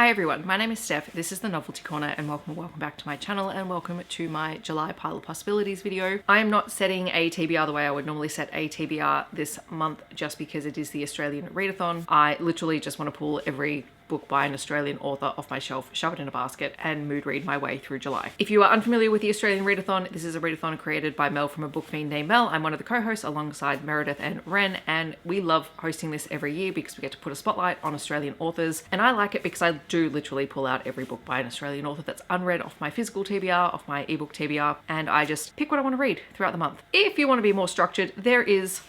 Hi everyone, my name is Steph, this is the Novelty Corner, and welcome back to my channel, and welcome to my July Pile of Possibilities video. I am not setting a TBR the way I would normally set a TBR this month just because it is the Australian Readathon. I literally just want to pull every book by an Australian author off my shelf, shove it in a basket, and mood read my way through July. If you are unfamiliar with the Australian Readathon, this is a readathon created by Mel from A Book Fiend Named Mel. I'm one of the co-hosts alongside Meredith and Ren, and we love hosting this every year because we get to put a spotlight on Australian authors, and I like it because I do literally pull out every book by an Australian author that's unread off my physical TBR, off my ebook TBR, and I just pick what I want to read throughout the month. If you want to be more structured, there is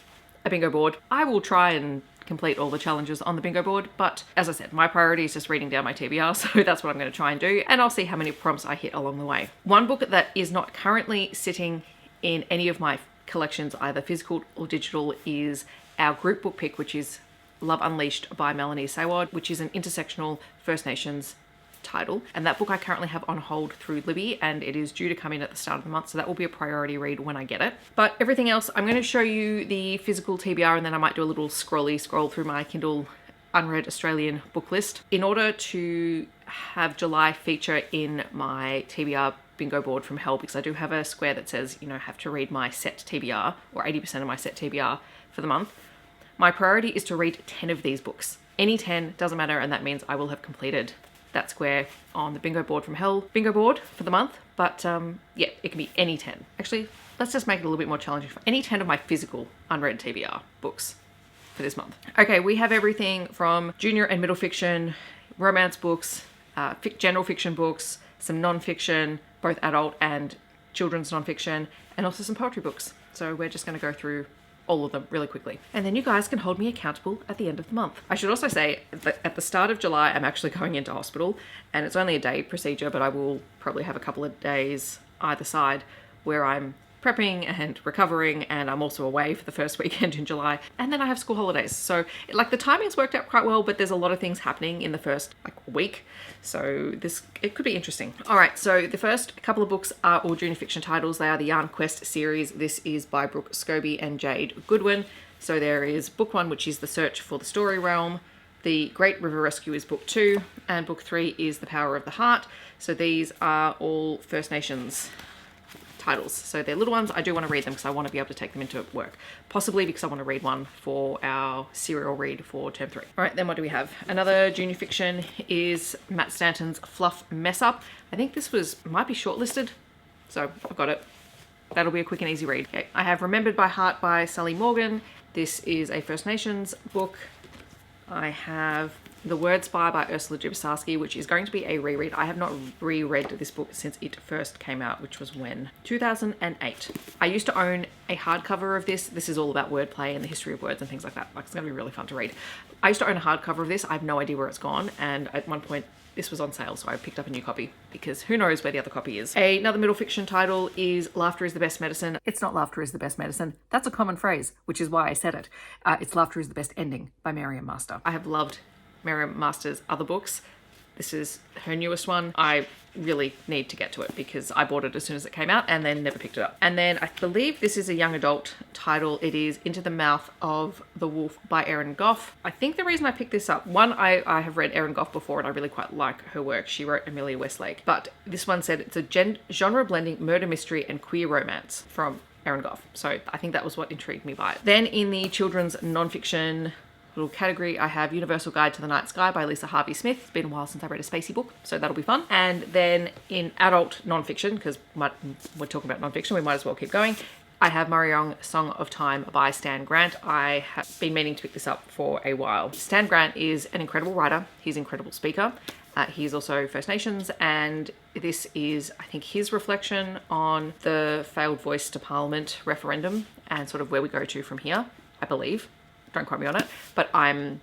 a bingo board. I will try and complete all the challenges on the bingo board, but as I said, my priority is just reading down my TBR, so that's what I'm going to try and do, and I'll see how many prompts I hit along the way. One book that is not currently sitting in any of my collections, either physical or digital, is our group book pick, which is Love Unleashed by Melanie Saward, which is an intersectional First Nations title, and that book I currently have on hold through Libby, and it is due to come in at the start of the month, so that will be a priority read when I get it. But everything else, I'm going to show you the physical TBR, and then I might do a little scroll through my Kindle unread Australian book list. In order to have July feature in my TBR bingo board from hell, because I do have a square that says, you know, have to read my set TBR, or 80% of my set TBR for the month, my priority is to read 10 of these books. Any 10, doesn't matter, and that means I will have completed that square on the bingo board from hell bingo board for the month. But yeah, it can be any 10. Actually, let's just make it a little bit more challenging for any 10 of my physical unread TBR books for this month. Okay, we have everything from junior and middle fiction, romance books, general fiction books, some non-fiction, both adult and children's non-fiction, and also some poetry books. So we're just going to go through all of them really quickly, and then you guys can hold me accountable at the end of the month. I should also say that at the start of July I'm actually going into hospital, and it's only a day procedure, but I will probably have a couple of days either side where I'm prepping and recovering, and I'm also away for the first weekend in July, and then I have school holidays. So like the timing's worked out quite well, but there's a lot of things happening in the first week, so it could be interesting. All right, so the first couple of books are all junior fiction titles. They are the Yarn Quest series. This is by Brooke Scobie and Jade Goodwin. So there is book 1, which is The Search for the Story Realm. The Great River Rescue is book 2, and book 3 is The Power of the Heart. So these are all First Nations titles, so they're little ones. I do want to read them because I want to be able to take them into work, possibly because I want to read one for our serial read for term 3. All right, then what do we have? Another junior fiction is Matt Stanton's Fluff Mess Up. I think this might be shortlisted, so I've got it. That'll be a quick and easy read. Okay, I have Remembered by Heart by Sally Morgan. This is a First Nations book. I have The Word Spy by Ursula Dubosarsky, which is going to be a reread. I have not reread this book since it first came out, which was when? 2008. I used to own a hardcover of this. This is all about wordplay and the history of words and things like that. Like, it's going to be really fun to read. I used to own a hardcover of this. I have no idea where it's gone, and at one point this was on sale, so I picked up a new copy because who knows where the other copy is. Another middle fiction title is Laughter is the Best Medicine. It's not Laughter is the Best Medicine. That's a common phrase, which is why I said it. It's Laughter is the Best Ending by Maryam Master. I have loved Maryam Master's other books. This is her newest one. I really need to get to it because I bought it as soon as it came out and then never picked it up. And then I believe this is a young adult title. It is Into the Mouth of the Wolf by Erin Gough. I think the reason I picked this up, one, I have read Erin Gough before and I really quite like her work. She wrote Amelia Westlake, but this one said it's a genre blending murder mystery and queer romance from Erin Gough. So I think that was what intrigued me by it. Then in the children's nonfiction little category, I have Universal Guide to the Night Sky by Lisa Harvey Smith. It's been a while since I read a spacey book, so that'll be fun. And then in adult nonfiction, because we're talking about nonfiction, we might as well keep going, I have Murriyang Song of Time by Stan Grant. I have been meaning to pick this up for a while. Stan Grant is an incredible writer. He's an incredible speaker. He's also First Nations, and this is, I think, his reflection on the failed voice to Parliament referendum and sort of where we go to from here, I believe. Don't quote me on it, but I'm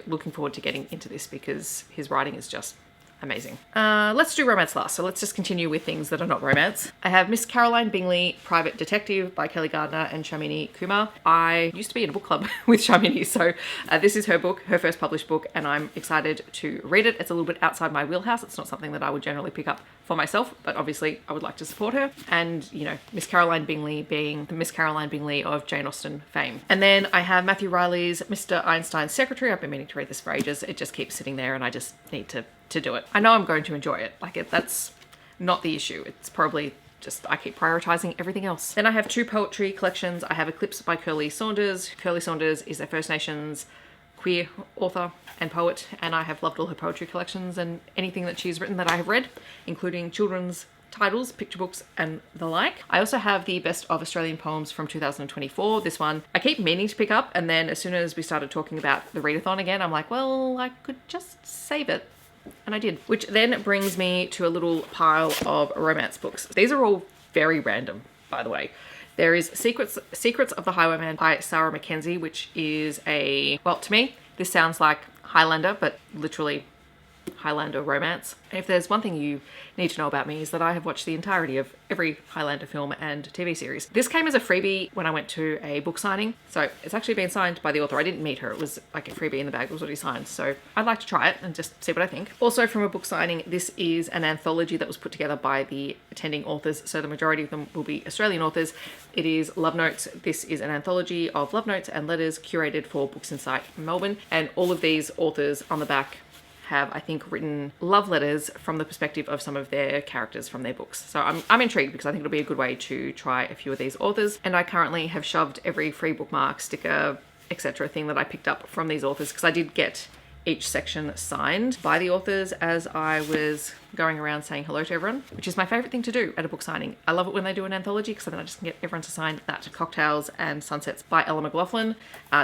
looking forward to getting into this because his writing is just amazing. Let's do romance last, so let's just continue with things that are not romance. I have Miss Caroline Bingley, Private Detective by Kelly Gardiner and Sharmini Kuma. I used to be in a book club with Sharmini, so this is her book, her first published book, and I'm excited to read it. It's a little bit outside my wheelhouse. It's not something that I would generally pick up for myself, but obviously I would like to support her. And, you know, Miss Caroline Bingley being the Miss Caroline Bingley of Jane Austen fame. And then I have Matthew Reilly's Mr. Einstein's Secretary. I've been meaning to read this for ages. It just keeps sitting there and I just need to to do it. I know I'm going to enjoy it. That's not the issue. It's probably just I keep prioritizing everything else. Then I have 2 poetry collections. I have Eclipse by Kirli Saunders. Kirli Saunders is a First Nations queer author and poet, and I have loved all her poetry collections and anything that she's written that I have read, including children's titles, picture books, and the like. I also have the Best of Australian Poems from 2024. This one I keep meaning to pick up, and then as soon as we started talking about the readathon again, I'm like, well, I could just save it. And I did. Which then brings me to a little pile of romance books. These are all very random, by the way. There is Secrets of the Highwayman by Sara Mackenzie, which is well, to me, this sounds like Highlander, but literally Highlander romance. If there's one thing you need to know about me is that I have watched the entirety of every Highlander film and TV series. This came as a freebie when I went to a book signing. So it's actually been signed by the author. I didn't meet her. It was like a freebie in the bag. It was already signed. So I'd like to try it and just see what I think. Also from a book signing, this is an anthology that was put together by the attending authors. So the majority of them will be Australian authors. It is Love Notes. This is an anthology of love notes and letters curated for Books Insight Melbourne. And all of these authors on the back have, I think, written love letters from the perspective of some of their characters from their books. So I'm intrigued because I think it'll be a good way to try a few of these authors. And I currently have shoved every free bookmark, sticker, etc. thing that I picked up from these authors, because I did get each section signed by the authors as I was going around saying hello to everyone, which is my favorite thing to do at a book signing. I love it when they do an anthology because then I just can get everyone to sign that. Cocktails and Sunsets by McLaughlin.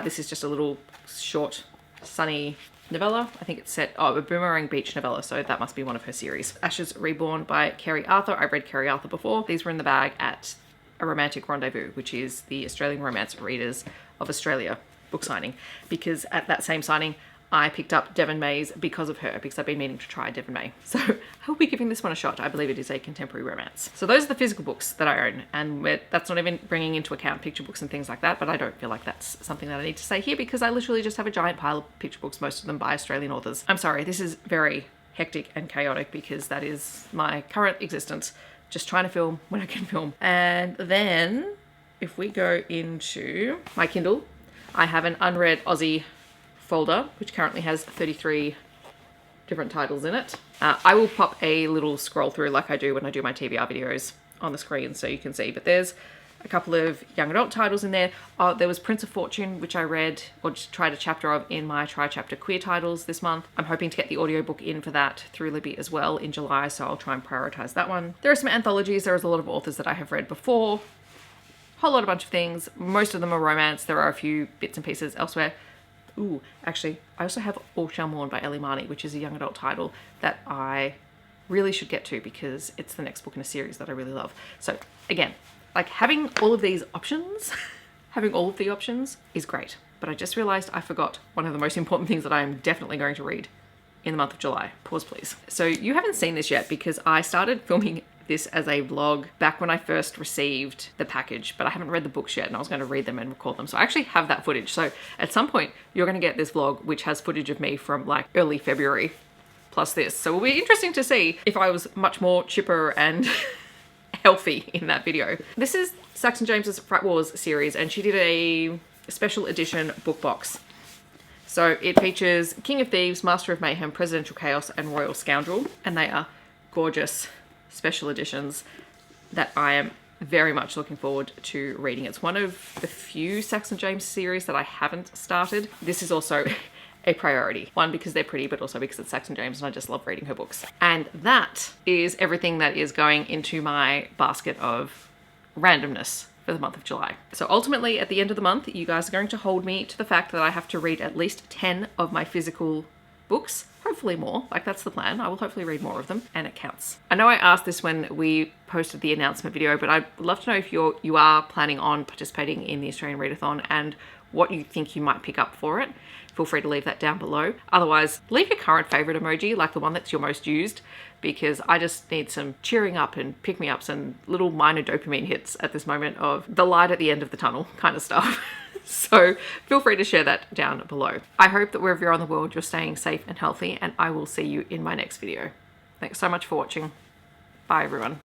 This is just a little short, sunny novella. I think it's set, a Boomerang Beach novella, so that must be one of her series. Ashes Reborn by Keri Arthur. I've read Keri Arthur before. These were in the bag at A Romantic Rendezvous, which is the Australian Romance Readers of Australia book signing, because at that same signing I picked up Devon May's Because of Her, because I've been meaning to try Devon May. So I will be giving this one a shot. I believe it is a contemporary romance. So those are the physical books that I own, and that's not even bringing into account picture books and things like that, but I don't feel like that's something that I need to say here because I literally just have a giant pile of picture books, most of them by Australian authors. I'm sorry, this is very hectic and chaotic because that is my current existence, just trying to film when I can film. And then if we go into my Kindle, I have an unread Aussie folder, which currently has 33 different titles in it. I will pop a little scroll through like I do when I do my TBR videos on the screen so you can see, but there's a couple of young adult titles in there. There was Prince of Fortune, which I read or just tried a chapter of in my Try Chapter Queer titles this month. I'm hoping to get the audiobook in for that through Libby as well in July, so I'll try and prioritize that one. There are some anthologies. There's a lot of authors that I have read before. Whole lot, a bunch of things. Most of them are romance. There are a few bits and pieces elsewhere. Ooh, actually, I also have All Shall Mourn by Ellie Marnie, which is a young adult title that I really should get to because it's the next book in a series that I really love. So again, like having all of these options, having all of the options is great. But I just realized I forgot one of the most important things that I am definitely going to read in the month of July. Pause, please. So you haven't seen this yet because I started filming this as a vlog back when I first received the package, but I haven't read the books yet and I was going to read them and record them. So I actually have that footage. So at some point you're going to get this vlog, which has footage of me from like early February plus this. So it'll be interesting to see if I was much more chipper and healthy in that video. This is Saxon James's Frat Wars series, and she did a special edition book box. So it features King of Thieves, Master of Mayhem, Presidential Chaos, and Royal Scoundrel. And they are gorgeous special editions that I am very much looking forward to reading. It's one of the few Saxon James series that I haven't started. This is also a priority. One, because they're pretty, but also because it's Saxon James and I just love reading her books. And that is everything that is going into my basket of randomness for the month of July. So ultimately, at the end of the month, you guys are going to hold me to the fact that I have to read at least 10 of my physical books. Hopefully more, like that's the plan. I will hopefully read more of them, and it counts. I know I asked this when we posted the announcement video, but I'd love to know if you are planning on participating in the Australian Readathon and what you think you might pick up for it. Feel free to leave that down below. Otherwise, leave your current favorite emoji, like the one that's your most used, because I just need some cheering up and pick-me-ups and little minor dopamine hits at this moment of the light at the end of the tunnel kind of stuff. So feel free to share that down below. I hope that wherever you're in the world, you're staying safe and healthy, and I will see you in my next video. Thanks so much for watching. Bye, everyone.